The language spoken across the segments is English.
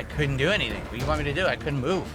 I couldn't do anything. What do you want me to do? I couldn't move.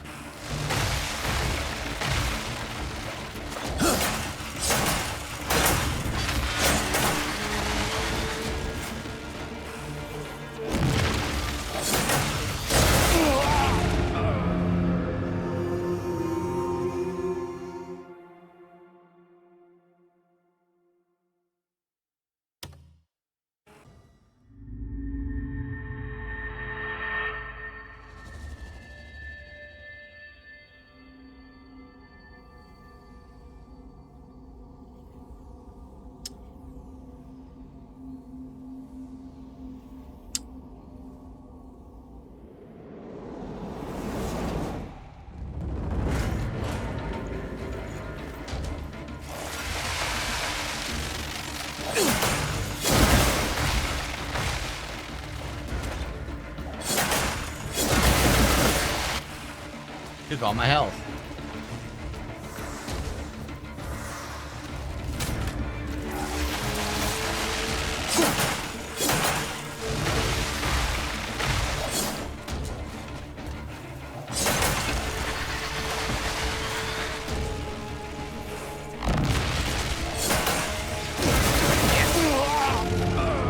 Took all my health.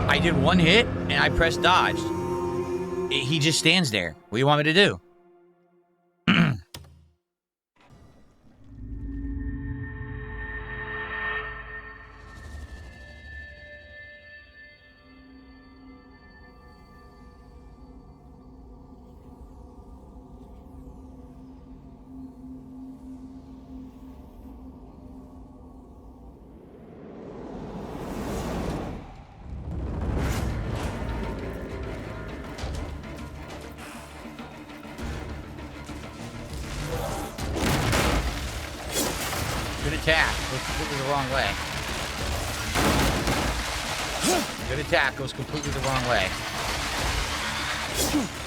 I did one hit and I pressed dodge. He just stands there. What do you want me to do? Attack goes completely the wrong way. Good attack goes completely the wrong way.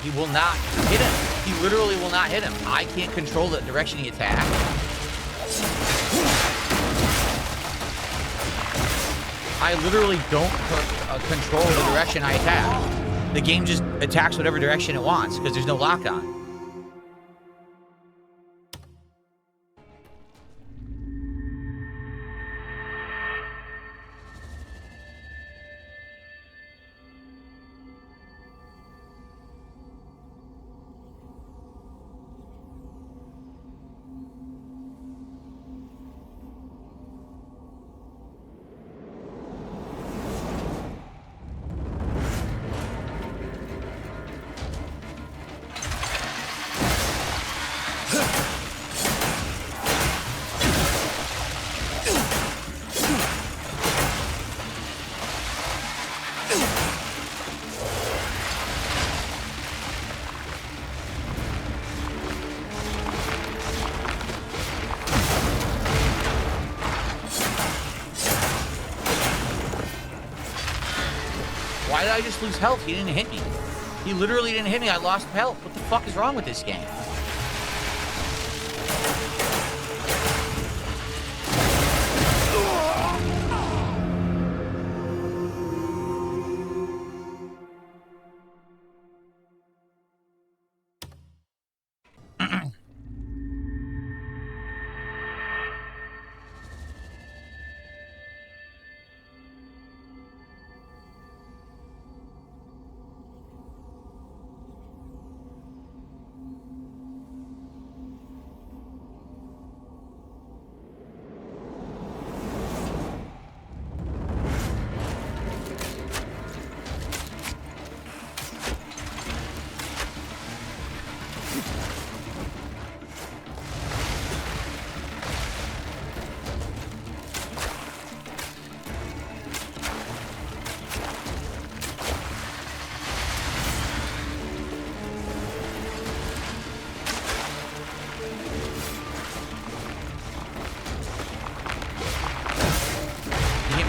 He will not hit him. He literally will not hit him. I can't control the direction he attacks. I literally don't control the direction I attack. The game just attacks whatever direction it wants because there's no lock-on. Why did I just lose health? He didn't hit me. He literally didn't hit me. I lost health. What the fuck is wrong with this game?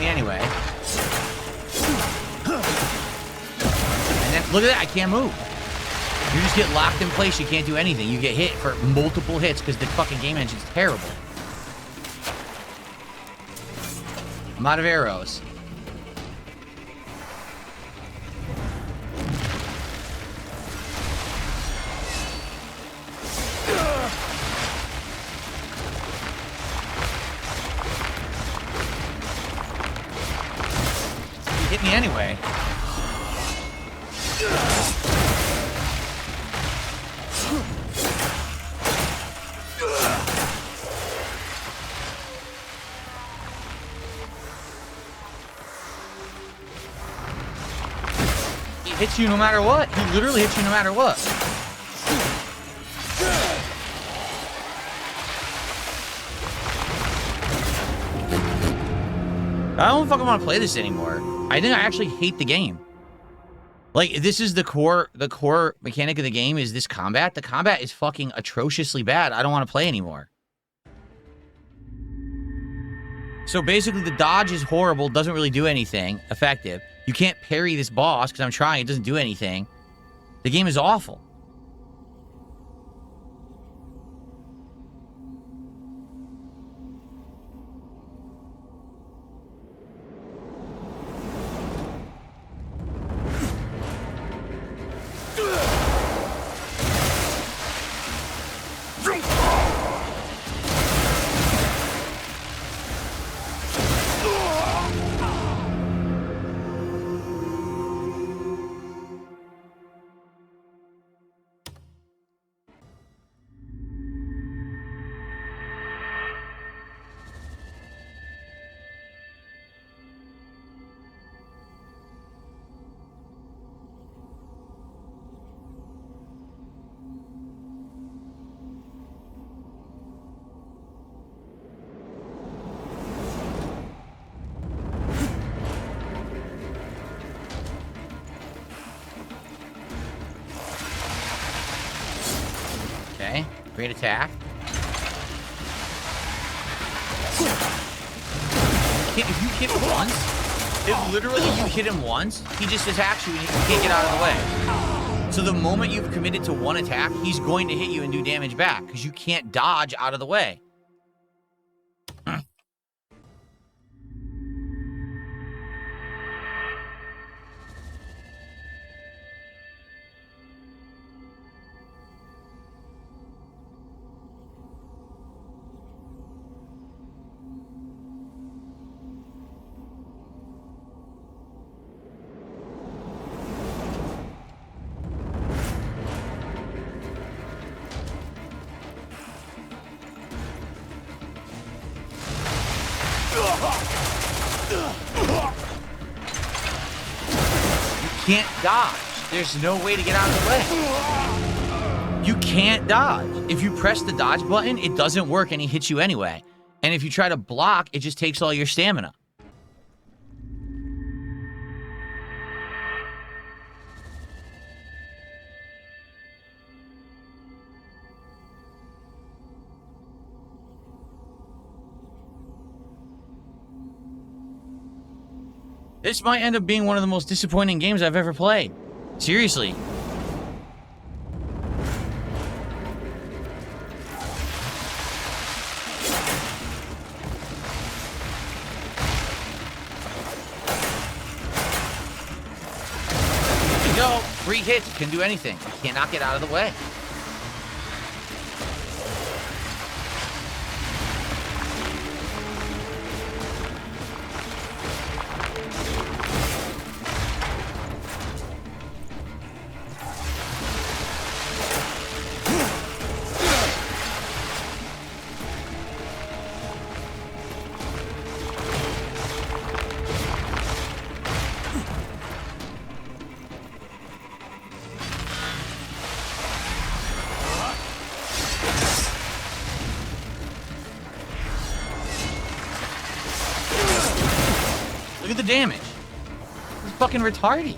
Anyway. And then, look at that, I can't move. You just get locked in place, you can't do anything. You get hit for multiple hits because the fucking game engine's terrible. I'm out of arrows. He hits you no matter what. He literally hits you no matter what. I don't fucking want to play this anymore. I think I actually hate the game. Like, this is the core mechanic of the game is this combat. The combat is fucking atrociously bad. I don't want to play anymore. So basically, the dodge is horrible, doesn't really do anything effective. You can't parry this boss because I'm trying, it doesn't do anything. The game is awful. Okay, great attack. If you hit him once, if literally you hit him once, he just attacks you and you can't get out of the way. So the moment you've committed to one attack, he's going to hit you and do damage back because you can't dodge out of the way. Can't dodge. There's no way to get out of the way. You can't dodge. If you press the dodge button, it doesn't work and he hits you anyway. And if you try to block, it just takes all your stamina. This might end up being one of the most disappointing games I've ever played. Seriously. There you go. 3 hits can do anything. You cannot get out of the way. Look at the damage. It's fucking retarded.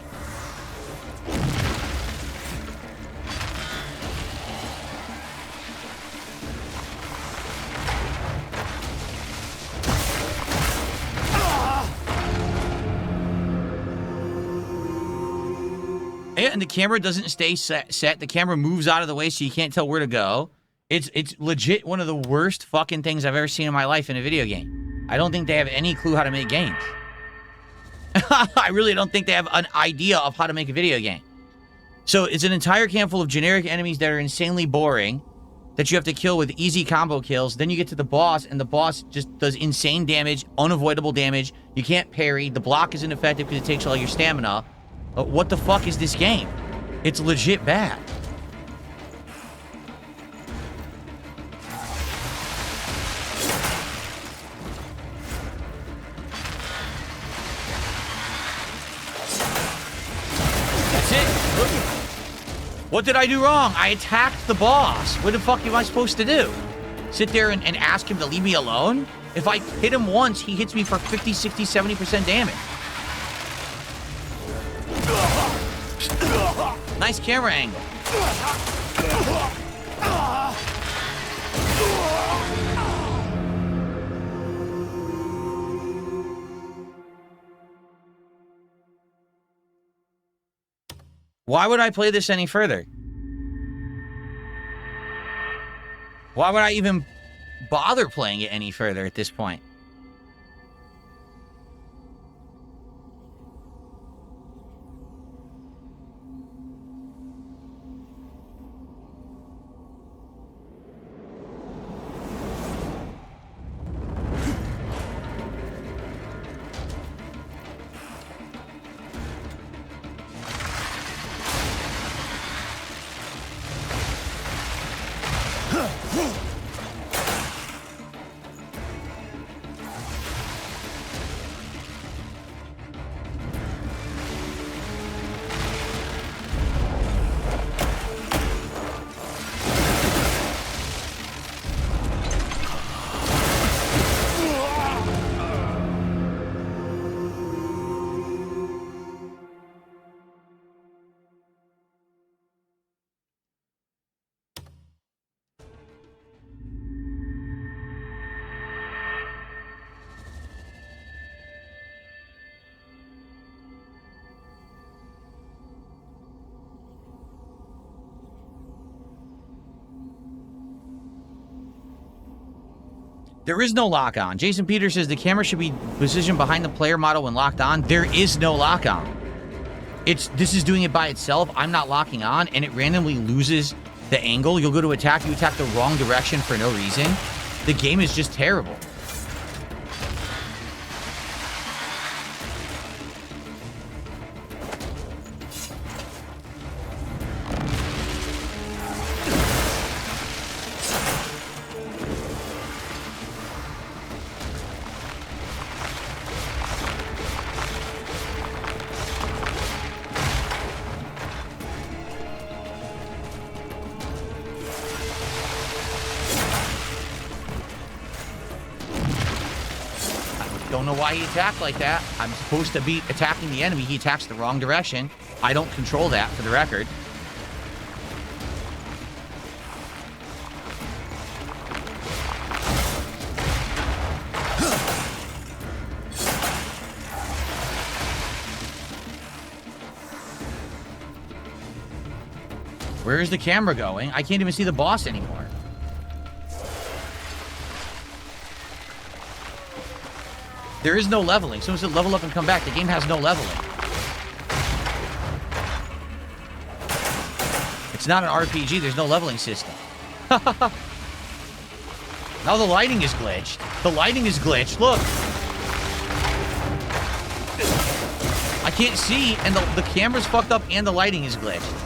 Yeah, and the camera doesn't stay set. The camera moves out of the way so you can't tell where to go. It's legit one of the worst fucking things I've ever seen in my life in a video game. I don't think they have any clue how to make games. I really don't think they have an idea of how to make a video game. So it's an entire camp full of generic enemies that are insanely boring, that you have to kill with easy combo kills. Then you get to the boss, and the boss just does insane damage, unavoidable damage. You can't parry. The block isn't effective because it takes all your stamina. What the fuck is this game? It's legit bad. That's it. What did I do wrong? I attacked the boss. What the fuck am I supposed to do? Sit there and ask him to leave me alone? If I hit him once, he hits me for 50, 60, 70% damage. Nice camera angle. Why would I play this any further? Why would I even bother playing it any further at this point? There is no lock on. Jason Peters says the camera should be positioned behind the player model when locked on. There is no lock on. This is doing it by itself. I'm not locking on, and it randomly loses the angle. You'll go to attack, you attack the wrong direction for no reason. The game is just terrible. Don't know why he attacked like that. I'm supposed to be attacking the enemy. He attacks the wrong direction. I don't control that, for the record. Where is the camera going? I can't even see the boss anymore. There is no leveling. Someone said level up and come back. The game has no leveling. It's not an RPG. There's no leveling system. Now the lighting is glitched. The lighting is glitched. Look. I can't see, and the camera's fucked up, and the lighting is glitched.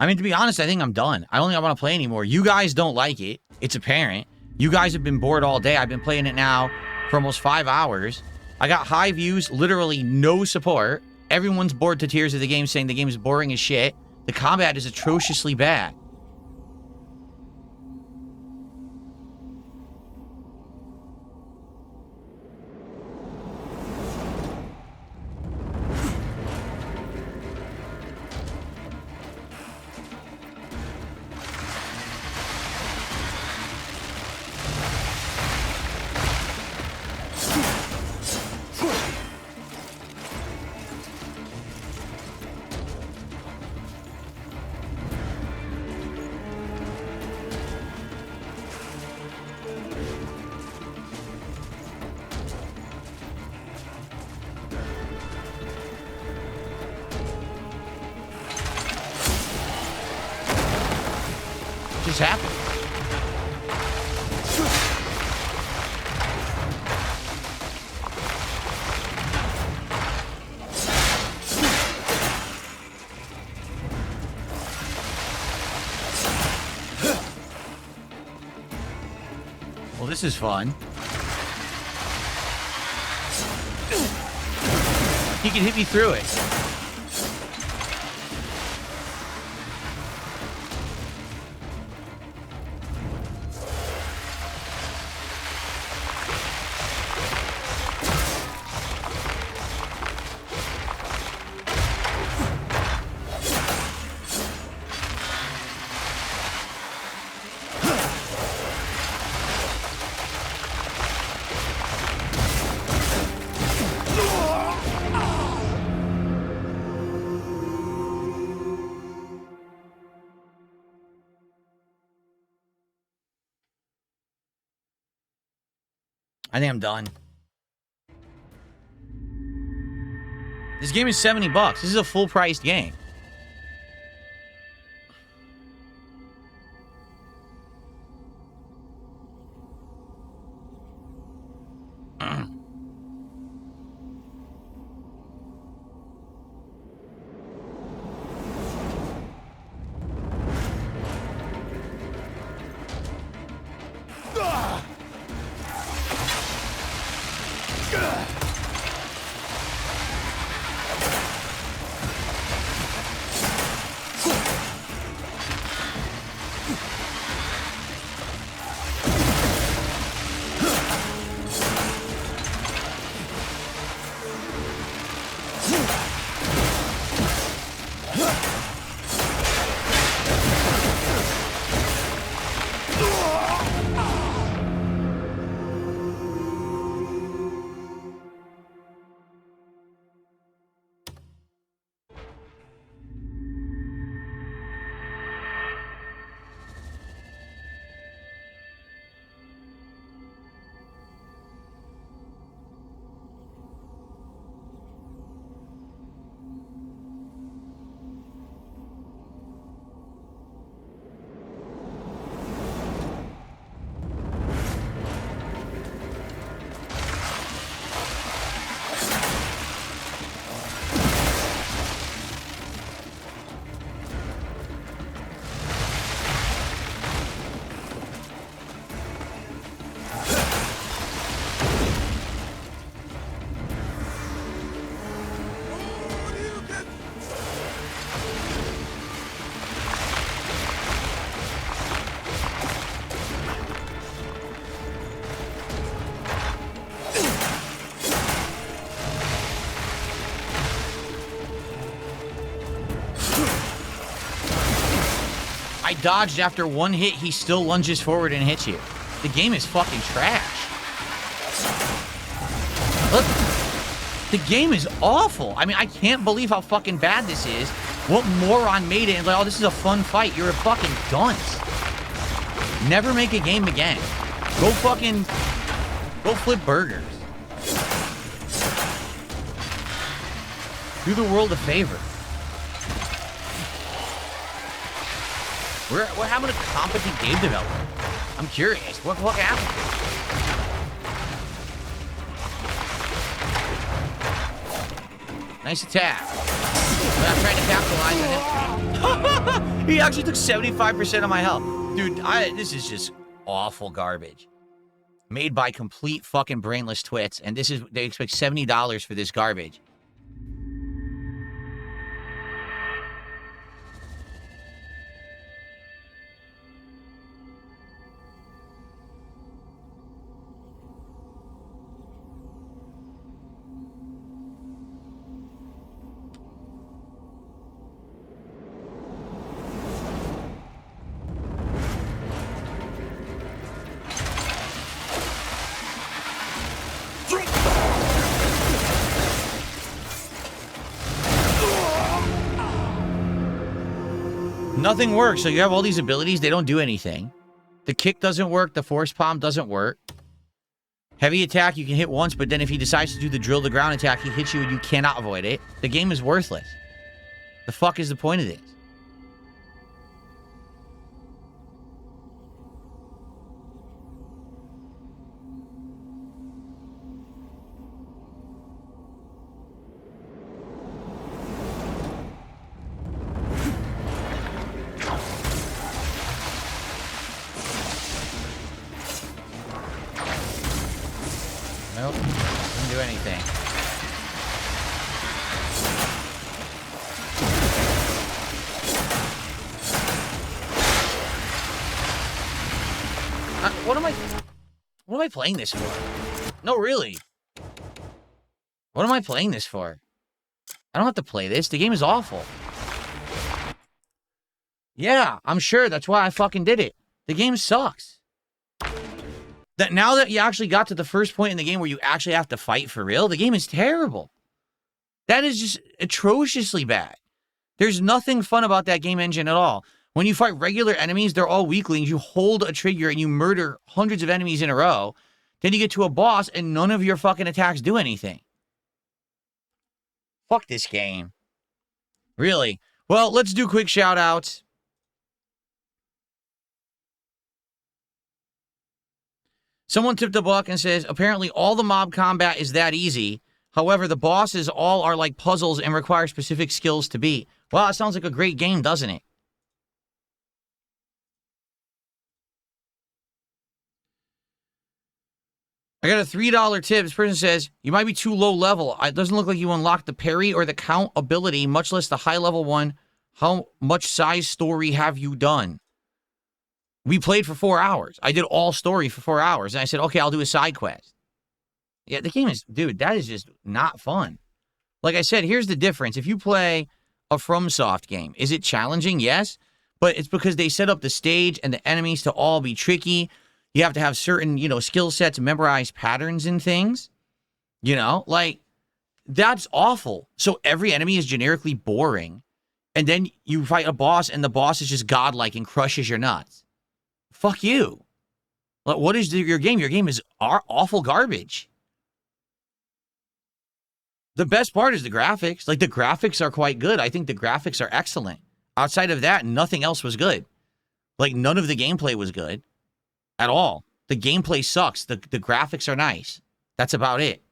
I mean, to be honest, I think I'm done. I don't think I want to play anymore. You guys don't like it. It's apparent. You guys have been bored all day. I've been playing it now for almost 5 hours. I got high views, literally no support. Everyone's bored to tears of the game, saying the game is boring as shit. The combat is atrociously bad. just happened? Well, this is fun. He can hit me through it. I think I'm done. This game is $70. This is a full-priced game. I dodged after one hit, he still lunges forward and hits you. The game is fucking trash. Look, the game is awful. I mean, I can't believe how fucking bad this is. What moron made it and like, oh, this is a fun fight. You're a fucking dunce. Never make a game again. Go flip burgers. Do the world a favor. What happened to competent game development? I'm curious. What happened? Nice attack. But I'm trying to capitalize on it. He actually took 75% of my health. Dude, this is just awful garbage. Made by complete fucking brainless twits. And they expect $70 for this garbage. Nothing works. So you have all these abilities. They don't do anything. The kick doesn't work. The force palm doesn't work. Heavy attack, you can hit once, but then if he decides to do the drill to ground attack, he hits you and you cannot avoid it. The game is worthless. The fuck is the point of this? do anything. What am I playing this for? No, really. What am I playing this for? I don't have to play this. The game is awful. Yeah, I'm sure that's why I fucking did it. The game sucks. Now that you actually got to the first point in the game where you actually have to fight for real, the game is terrible. That is just atrociously bad. There's nothing fun about that game engine at all. When you fight regular enemies, they're all weaklings. You hold a trigger and you murder hundreds of enemies in a row. Then you get to a boss and none of your fucking attacks do anything. Fuck this game. Really. Well, let's do quick shout-outs. Someone tipped a buck and says, apparently all the mob combat is that easy. However, the bosses all are like puzzles and require specific skills to beat. Well, it sounds like a great game, doesn't it? I got a $3 tip. This person says, you might be too low level. It doesn't look like you unlocked the parry or the count ability, much less the high level one. How much size story have you done? We played for 4 hours. I did all story for 4 hours. And I said, okay, I'll do a side quest. Yeah, the game is, dude, that is just not fun. Like I said, here's the difference. If you play a FromSoft game, is it challenging? Yes. But it's because they set up the stage and the enemies to all be tricky. You have to have certain, skill sets, memorize patterns and things. Like, that's awful. So every enemy is generically boring. And then you fight a boss, and the boss is just godlike and crushes your nuts. Fuck you. Like, what is your game? Your game is awful garbage. The best part is the graphics. Like, the graphics are quite good. I think the graphics are excellent. Outside of that, nothing else was good. Like, none of the gameplay was good. At all. The gameplay sucks. The graphics are nice. That's about it.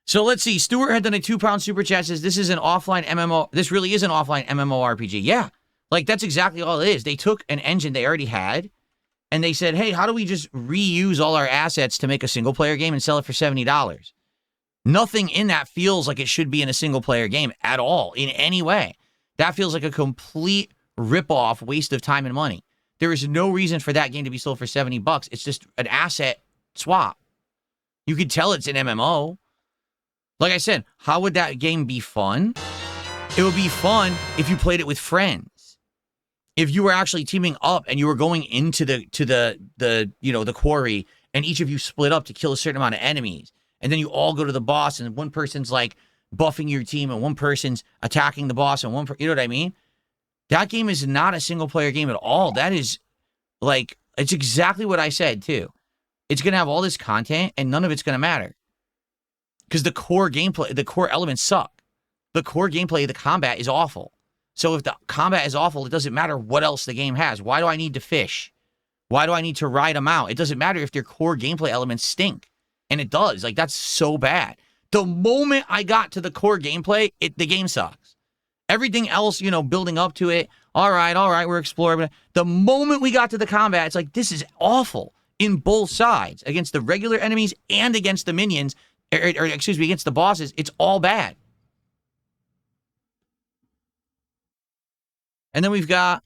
So let's see. Stuart had done a £2 super chat. Says this is an offline MMO. This really is an offline MMORPG. Yeah. Like, that's exactly all it is. They took an engine they already had and they said, hey, how do we just reuse all our assets to make a single player game and sell it for $70? Nothing in that feels like it should be in a single player game at all in any way. That feels like a complete rip-off waste of time and money. There is no reason for that game to be sold for $70. It's just an asset swap. You could tell it's an MMO. Like I said, how would that game be fun? It would be fun if you played it with friends. If you were actually teaming up and you were going into the quarry and each of you split up to kill a certain amount of enemies. And then you all go to the boss and one person's like buffing your team and one person's attacking the boss and you know what I mean? That game is not a single-player game at all. That is, like, it's exactly what I said, too. It's going to have all this content, and none of it's going to matter. Because the core gameplay, the core elements suck. The core gameplay of the combat is awful. So if the combat is awful, it doesn't matter what else the game has. Why do I need to fish? Why do I need to ride them out? It doesn't matter if their core gameplay elements stink. And it does. Like, that's so bad. The moment I got to the core gameplay, the game sucks. Everything else, building up to it, all right, we're exploring. The moment we got to the combat, it's like, this is awful in both sides. Against the regular enemies and against the minions, against the bosses, it's all bad. And then we've got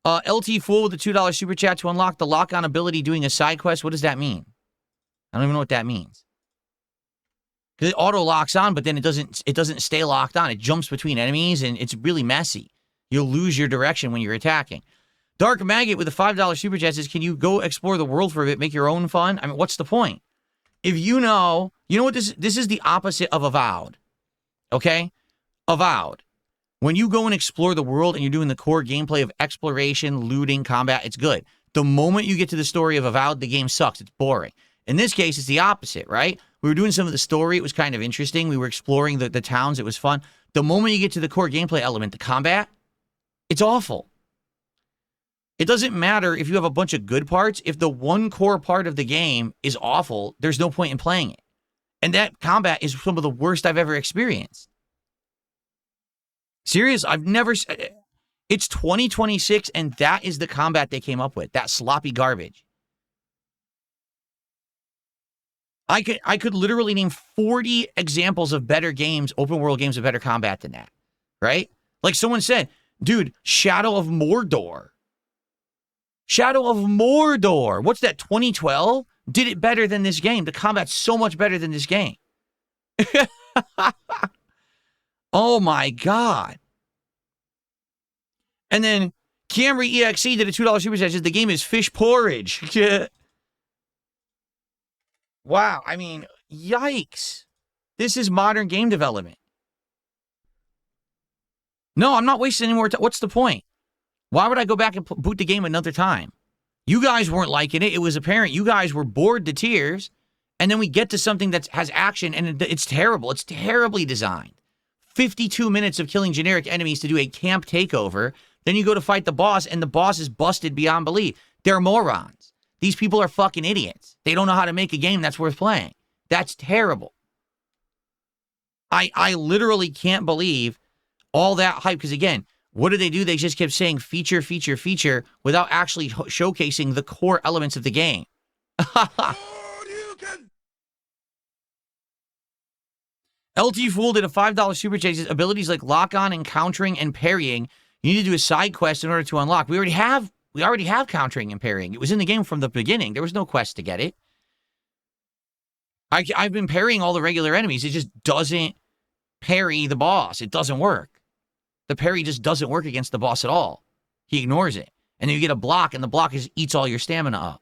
LT Fool with the $2 super chat to unlock the lock-on ability doing a side quest. What does that mean? I don't even know what that means. Because it auto locks on, but then it doesn't stay locked on. It jumps between enemies, and it's really messy. You'll lose your direction when you're attacking. Dark Maggot with a $5 super chat says, can you go explore the world for a bit, make your own fun? I mean, what's the point? If you know what this is the opposite of Avowed. Okay? Avowed. When you go and explore the world and you're doing the core gameplay of exploration, looting, combat, it's good. The moment you get to the story of Avowed, the game sucks. It's boring. In this case, it's the opposite, right? We were doing some of the story. It was kind of interesting. We were exploring the towns. It was fun. The moment you get to the core gameplay element, the combat, it's awful. It doesn't matter if you have a bunch of good parts. If the one core part of the game is awful, there's no point in playing it. And that combat is some of the worst I've ever experienced. Serious, it's 2026 and that is the combat they came up with. That sloppy garbage. I could literally name 40 examples of better games, open world games with better combat than that, right? Like someone said, dude, Shadow of Mordor. Shadow of Mordor. What's that, 2012? Did it better than this game. The combat's so much better than this game. Oh my God. And then Camry EXE did a $2 super chat. The game is fish porridge. Wow. I mean, yikes. This is modern game development. No, I'm not wasting any more time. What's the point? Why would I go back and boot the game another time? You guys weren't liking it. It was apparent. You guys were bored to tears. And then we get to something that has action, and it's terrible. It's terribly designed. 52 minutes of killing generic enemies to do a camp takeover. Then you go to fight the boss, and the boss is busted beyond belief. They're morons. These people are fucking idiots. They don't know how to make a game that's worth playing. That's terrible. I literally can't believe all that hype, because again, what did they do? They just kept saying feature, feature, feature without actually showcasing the core elements of the game. LT Fool did a $5 super chat. Abilities like lock on and countering and parrying. You need to do a side quest in order to unlock. We already have countering and parrying. It was in the game from the beginning. There was no quest to get it. I've been parrying all the regular enemies. It just doesn't parry the boss. It doesn't work. The parry just doesn't work against the boss at all. He ignores it. And then you get a block, and the block eats all your stamina up.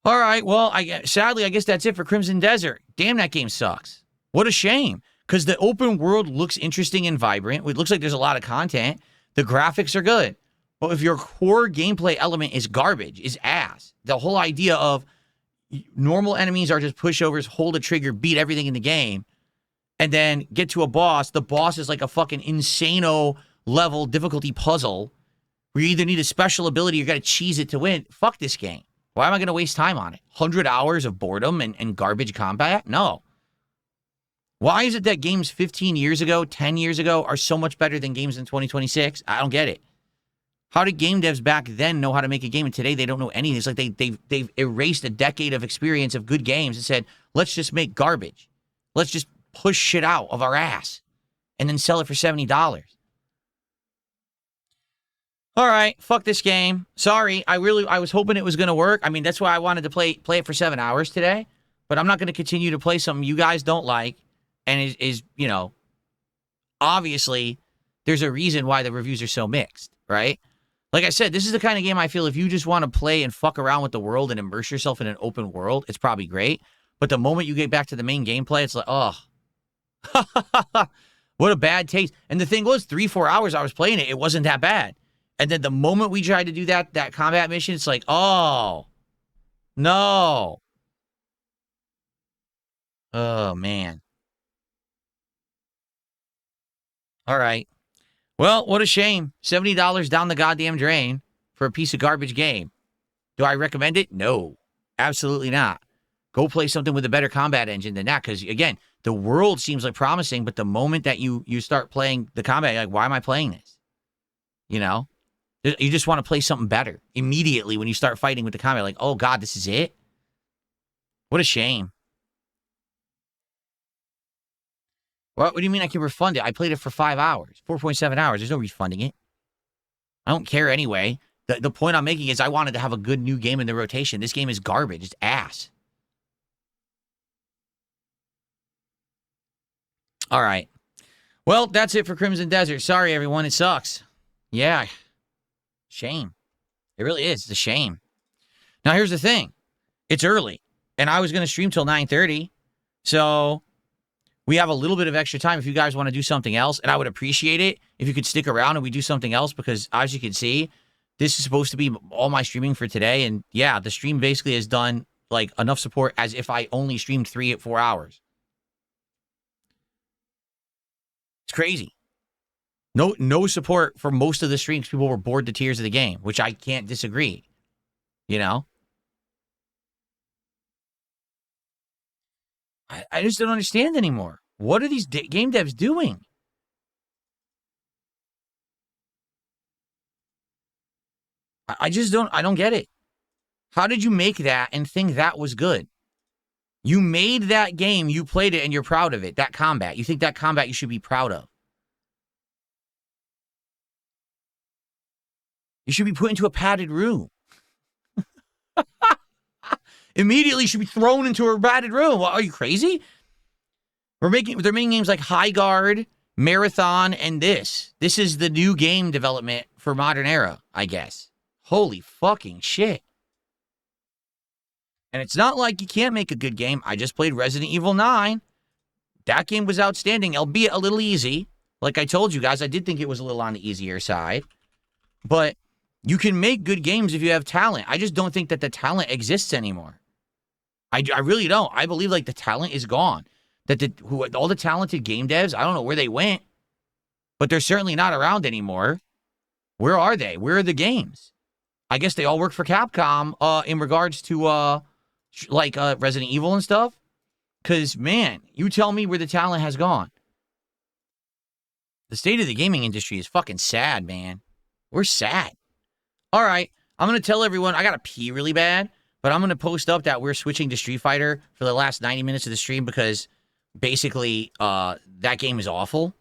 All right, well, sadly, I guess that's it for Crimson Desert. Damn, that game sucks. What a shame. Because the open world looks interesting and vibrant. It looks like there's a lot of content. The graphics are good. But if your core gameplay element is garbage, is ass, the whole idea of normal enemies are just pushovers, hold a trigger, beat everything in the game, and then get to a boss. The boss is like a fucking insano level difficulty puzzle where you either need a special ability or you got to cheese it to win. Fuck this game. Why am I going to waste time on it? 100 hours of boredom and garbage combat? No. Why is it that games 15 years ago, 10 years ago are so much better than games in 2026? I don't get it. How did game devs back then know how to make a game, and today they don't know anything? It's like they've erased a decade of experience of good games and said, let's just make garbage. Let's just push shit out of our ass and then sell it for $70. All right, fuck this game. Sorry, I was hoping it was going to work. I mean, that's why I wanted to play it for 7 hours today. But I'm not going to continue to play something you guys don't like, and is you know, obviously there's a reason why the reviews are so mixed, right? Like I said, this is the kind of game I feel if you just want to play and fuck around with the world and immerse yourself in an open world, it's probably great. But the moment you get back to the main gameplay, it's like, oh, what a bad taste. And the thing was, 3-4 hours I was playing it, it wasn't that bad. And then the moment we tried to do that combat mission, it's like, oh, no. Oh, man. All right. Well, what a shame. $70 down the goddamn drain for a piece of garbage game. Do I recommend it? No, absolutely not. Go play something with a better combat engine than that. Because, again, the world seems like promising, but the moment that you start playing the combat, you're like, why am I playing this? You know? You just want to play something better immediately when you start fighting with the combat. Like, oh, God, this is it? What a shame. What do you mean I can refund it? I played it for 5 hours, 4.7 hours. There's no refunding it. I don't care anyway. The point I'm making is I wanted to have a good new game in the rotation. This game is garbage. It's ass. All right. Well, that's it for Crimson Desert. Sorry, everyone. It sucks. Yeah. Shame. It really is. It's a shame. Now, here's the thing. It's early, and I was going to stream till 9:30, so we have a little bit of extra time if you guys want to do something else, and I would appreciate it if you could stick around and we do something else, because as you can see, this is supposed to be all my streaming for today, and yeah, the stream basically has done like enough support as if I only streamed 4 hours. It's crazy. No support for most of the streams. People were bored to tears of the game, which I can't disagree. You know? I just don't understand anymore. What are these game devs doing? I just don't get it. How did you make that and think that was good? You made that game, you played it, and you're proud of it. That combat. You think that combat you should be proud of. You should be put into a padded room. Immediately, you should be thrown into a padded room. Are you crazy? They're making games like High Guard, Marathon, and this. This is the new game development for modern era, I guess. Holy fucking shit. And it's not like you can't make a good game. I just played Resident Evil 9. That game was outstanding, albeit a little easy. Like I told you guys, I did think it was a little on the easier side. But you can make good games if you have talent. I just don't think that the talent exists anymore. I really don't. I believe like the talent is gone. That all the talented game devs, I don't know where they went, but they're certainly not around anymore. Where are they? Where are the games? I guess they all work for Capcom in regards to Resident Evil and stuff. Because, man, you tell me where the talent has gone. The state of the gaming industry is fucking sad, man. We're sad. All right, I'm going to tell everyone, I got to pee really bad, but I'm going to post up that we're switching to Street Fighter for the last 90 minutes of the stream because basically that game is awful.